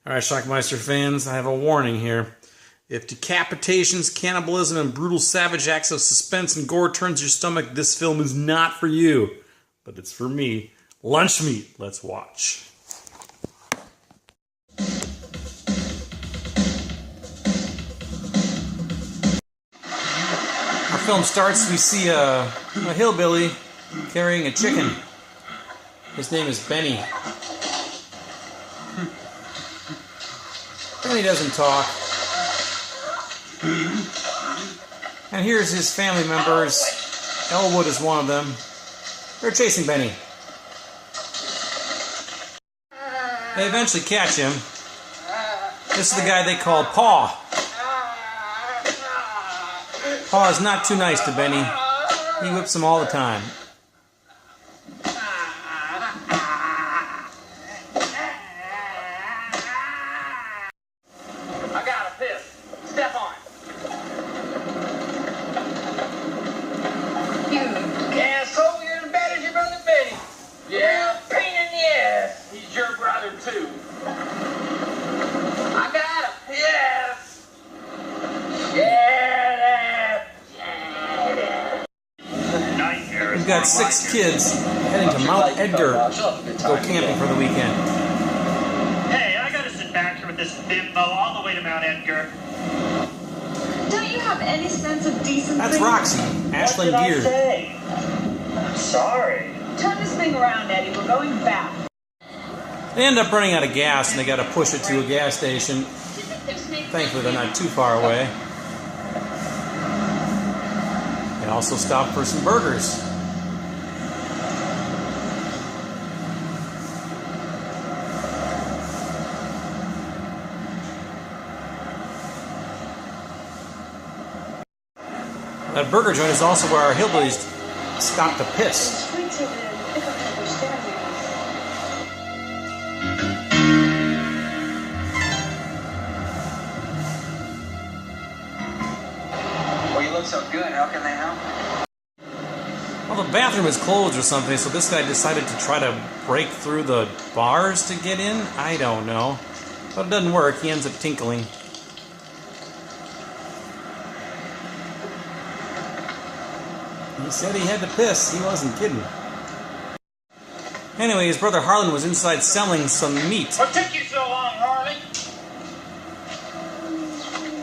Alright, Schlockmeister fans, I have a warning here. If decapitations, cannibalism, and brutal savage acts of suspense and gore turns your stomach, this film is not for you. But it's for me. Lunch meat. Let's watch. Our film starts, we see a hillbilly carrying a chicken. His name is Benny. Benny doesn't talk. And here's his family members. Elwood is one of them. They're chasing Benny. They eventually catch him. This is the guy they call Paw. Paw is not too nice to Benny. He whips him all the time. We've got 6 kids heading to Mount Edgar to go camping for the weekend. Hey, I gotta sit back here with this bimbo all the way to Mount Edgar. Don't you have any sense of decency? That's Roxy, Ashland Gear. I'm sorry. Turn this thing around, Eddie. We're going back. They end up running out of gas and they gotta push it to a gas station. Thankfully, they're not too far away. They also stop for some burgers. That burger joint is also where our hillbillies stop to piss. Well, you look so good. How can they help? Well, the bathroom is closed or something, so this guy decided to try to break through the bars to get in? I don't know. But it doesn't work. He ends up tinkling. He said he had to piss. He wasn't kidding. Anyway, his brother Harlan was inside selling some meat. What took you so long, Harley?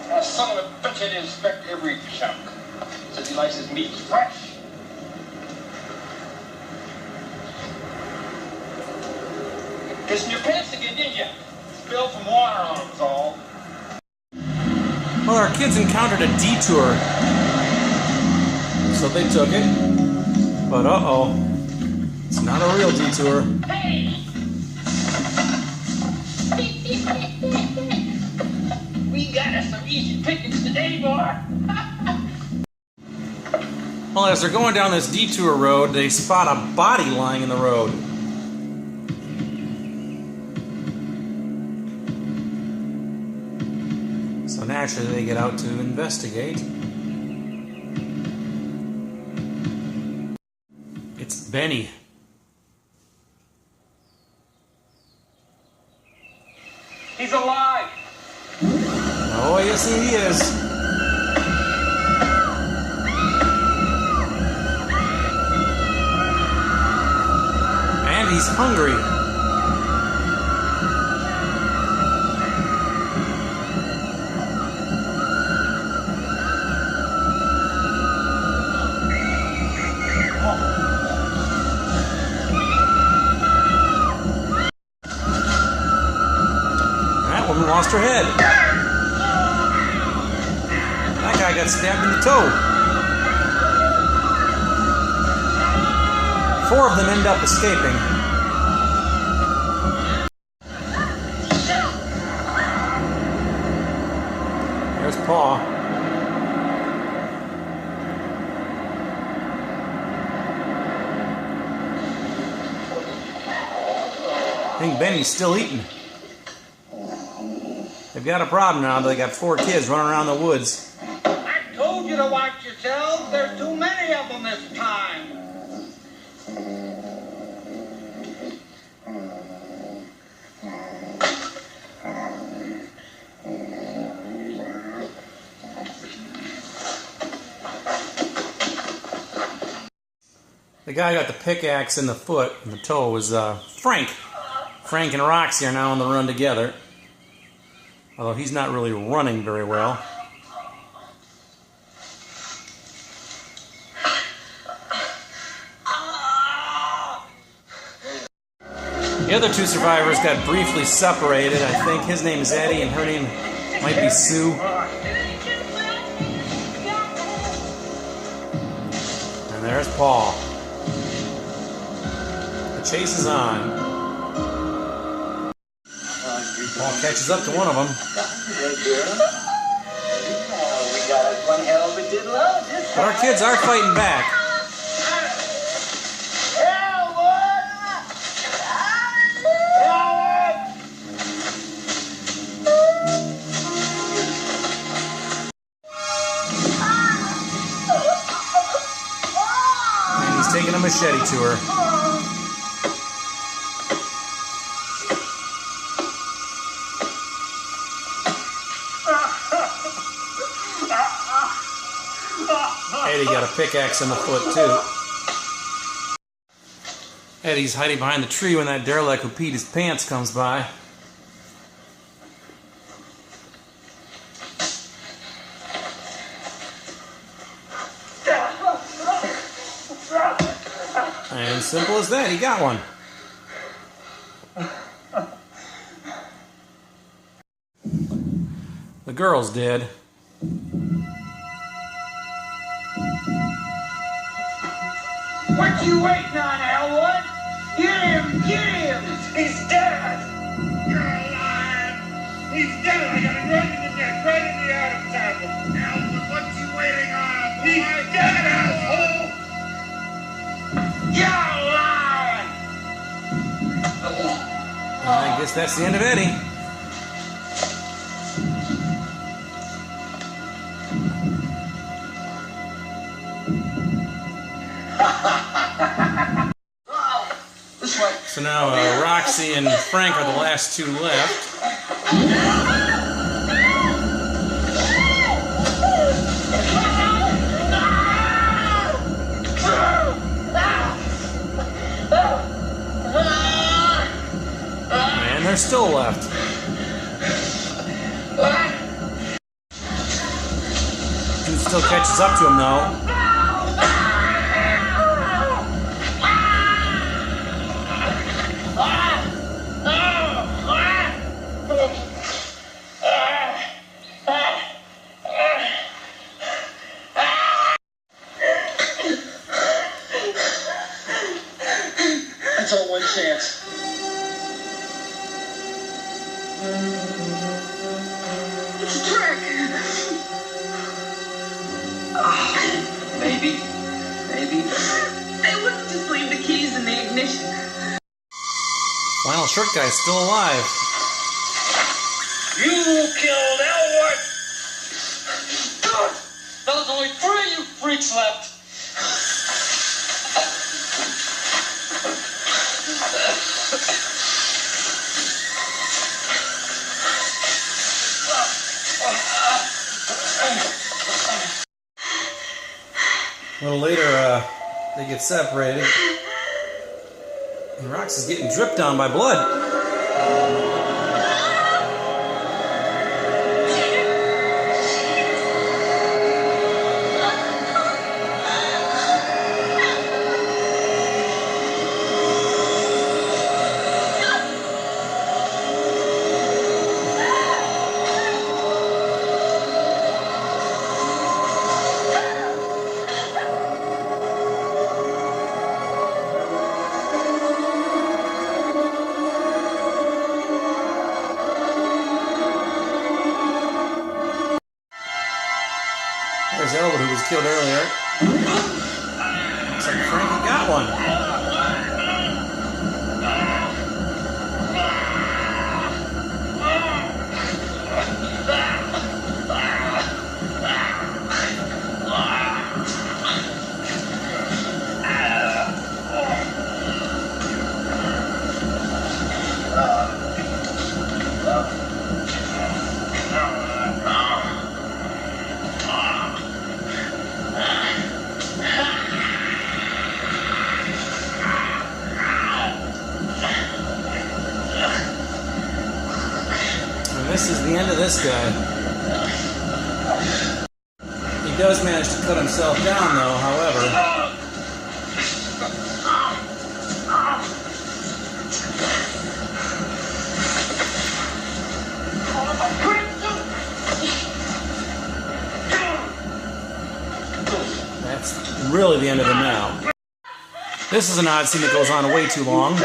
That son of a bitch had to inspect every chunk. Says he likes his meat fresh. Pissing your pants again, didn't you? Spilled some water on them, was all. Well, our kids encountered a detour. So they took it, but uh-oh, it's not a real detour. Hey! We got us some easy pickings today, boy. Well, as they're going down this detour road, they spot a body lying in the road. So naturally they get out to investigate. It's Benny. He's alive. Oh, yes, he is. And he's hungry. Woman lost her head. That guy got stabbed in the toe. 4 of them end up escaping. There's Paw. I think Benny's still eating. They've got a problem now. They got 4 kids running around the woods. I told you to watch yourselves. There's too many of them this time. The guy who got the pickaxe in the foot and the toe was Frank. Frank and Roxy are now on the run together. Although he's not really running very well. The other two survivors got briefly separated. I think his name is Eddie and her name might be Sue. And there's Paul. The chase is on. Paul catches up to one of them. But our kids are fighting back. And he's taking a machete to her. Eddie got a pickaxe in the foot, too. Eddie's hiding behind the tree when that derelict who peed his pants comes by. And simple as that, he got one. The girl's dead. What you waiting on, Elwood? Get him! Get him! He's dead! You're alive! He's dead! I got him right in the neck, right in the Adam tackle. Alfred, what you waiting on? He's dead, asshole! You're alive! I guess that's the end of Eddie. So now Roxy and Frank are the last two left. And they're still left. Dude still catches up to him though. That's our one chance. It's a trick. Maybe. They wouldn't just leave the keys in the ignition. Flannel shirt guy's still alive. You killed Elwood! Good! There's only 3 of you freaks left. A little later, they get separated. And Roxy's getting dripped on by blood. There's Elwood, who was killed earlier. Looks like Frankie got one. this is the end of this guy. He does manage to cut himself down, though, however. That's really the end of him now. This is an odd scene that goes on way too long.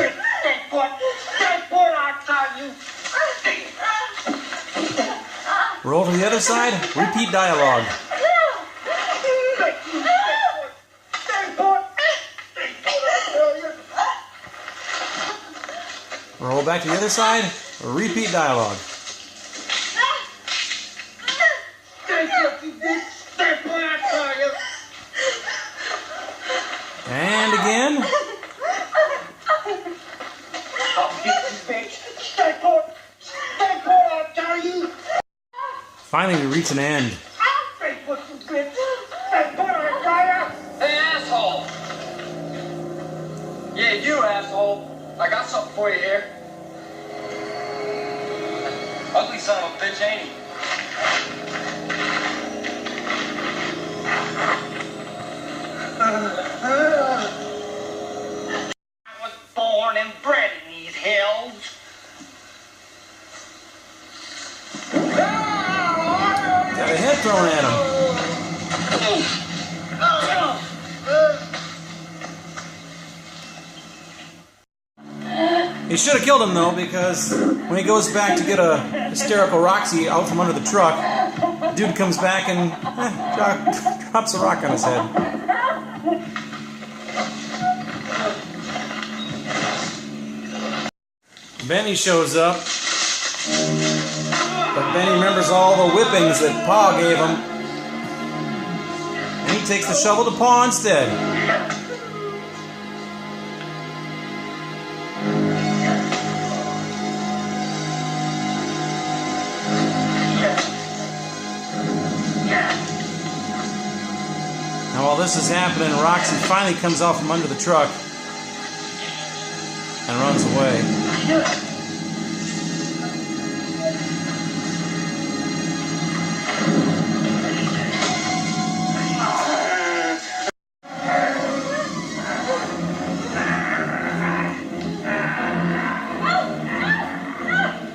Roll to the other side, repeat dialogue. Roll back to the other side, repeat dialogue. And again. Finally, we reach an end. Hey, asshole! Yeah, you asshole. I got something for you here. Ugly son of a bitch, ain't he? I was born and bred in these hills. Got a head thrown at him. He should have killed him, though, because when he goes back to get a hysterical Roxy out from under the truck, dude comes back and drops a rock on his head. Benny shows up, but Benny remembers all the whippings that Pa gave him, and he takes the shovel to Pa instead. Now while this is happening, Roxy finally comes out from under the truck and runs away.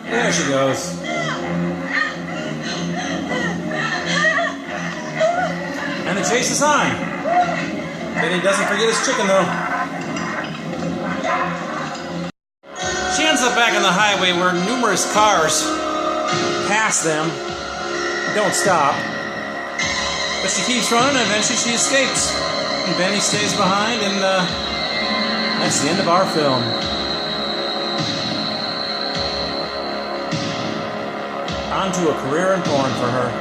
There she goes. And the chase is on. Benny doesn't forget his chicken, though. She ends up back on the highway where numerous cars pass them, don't stop. But she keeps running, and eventually she escapes. And Benny stays behind, and that's the end of our film. On to a career in porn for her.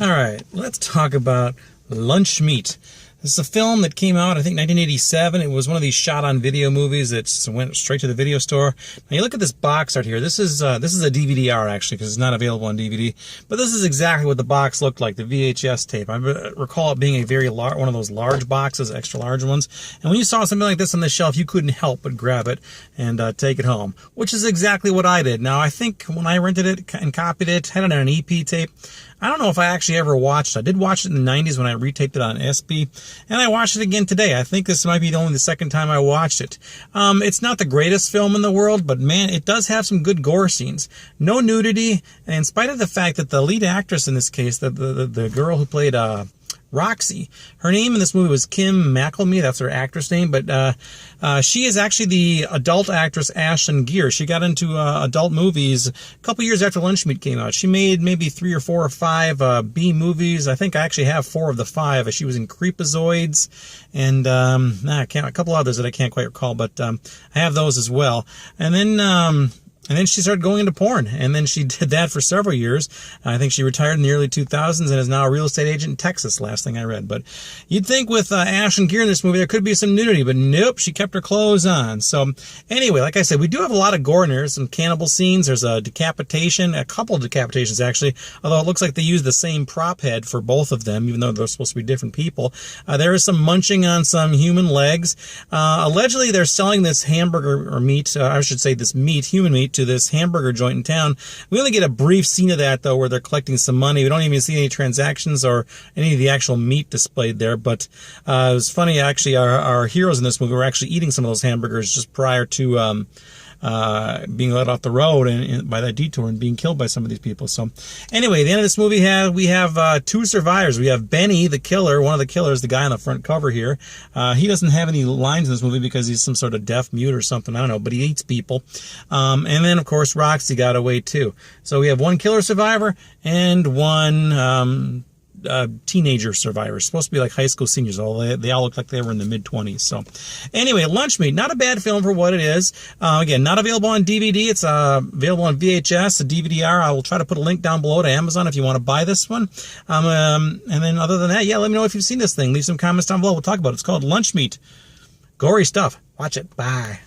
Alright, let's talk about Lunch Meat. This is a film that came out, I think, 1987. It was one of these shot-on-video movies that went straight to the video store. Now, you look at this box art here. This is a DVD-R, actually, because it's not available on DVD. But this is exactly what the box looked like, the VHS tape. I recall it being a very large, one of those large boxes, extra large ones. And when you saw something like this on the shelf, you couldn't help but grab it and take it home, which is exactly what I did. Now, I think when I rented it and copied it, had it on an EP tape, I don't know if I actually ever watched it. I did watch it in the 90s when I retaped it on SP, and I watched it again today. I think this might be only the second time I watched it. It's not the greatest film in the world, but man, it does have some good gore scenes. No nudity, and in spite of the fact that the lead actress in this case, the girl who played Roxy, her name in this movie was Kim McElmee, that's her actress name, but she is actually the adult actress Ashlyn Gear. She got into adult movies a couple years after Lunch Meat came out. She made maybe 3 or 4 or 5 B movies. I think I actually have 4 of the 5. She was in Creepazoids and a couple others that I can't quite recall, but I have those as well. And then she started going into porn, and then she did that for several years. I think she retired in the early 2000s and is now a real estate agent in Texas, last thing I read. But you'd think with Ashlyn Gear in this movie there could be some nudity, but nope, she kept her clothes on. So anyway, like I said, we do have a lot of gore in here. Some cannibal scenes. There's a decapitation, a couple of decapitations actually, although it looks like they used the same prop head for both of them, even though they're supposed to be different people. There is some munching on some human legs. Allegedly, they're selling this hamburger or meat, I should say this meat, human meat, to this hamburger joint in town. We only get a brief scene of that, though, where they're collecting some money. We don't even see any transactions or any of the actual meat displayed there. But it was funny, actually, our heroes in this movie were actually eating some of those hamburgers just prior to being let off the road and by that detour and being killed by some of these people. So anyway, at the end of this movie, we have two survivors. We have Benny, the killer, one of the killers, the guy on the front cover here. He doesn't have any lines in this movie because he's some sort of deaf mute or something. I don't know, but he eats people. And then, of course, Roxy got away too. So we have one killer survivor and one teenager survivors, supposed to be like high school seniors. They all look like they were in the mid-20s. So anyway, Lunch Meat, not a bad film for what it is. Again, not available on DVD. It's available on VHS, a DVD-R. I will try to put a link down below to Amazon if you want to buy this one. And then other than that, yeah, let me know if you've seen this thing. Leave some comments down below. We'll talk about it. It's called Lunch Meat. Gory stuff. Watch it. Bye.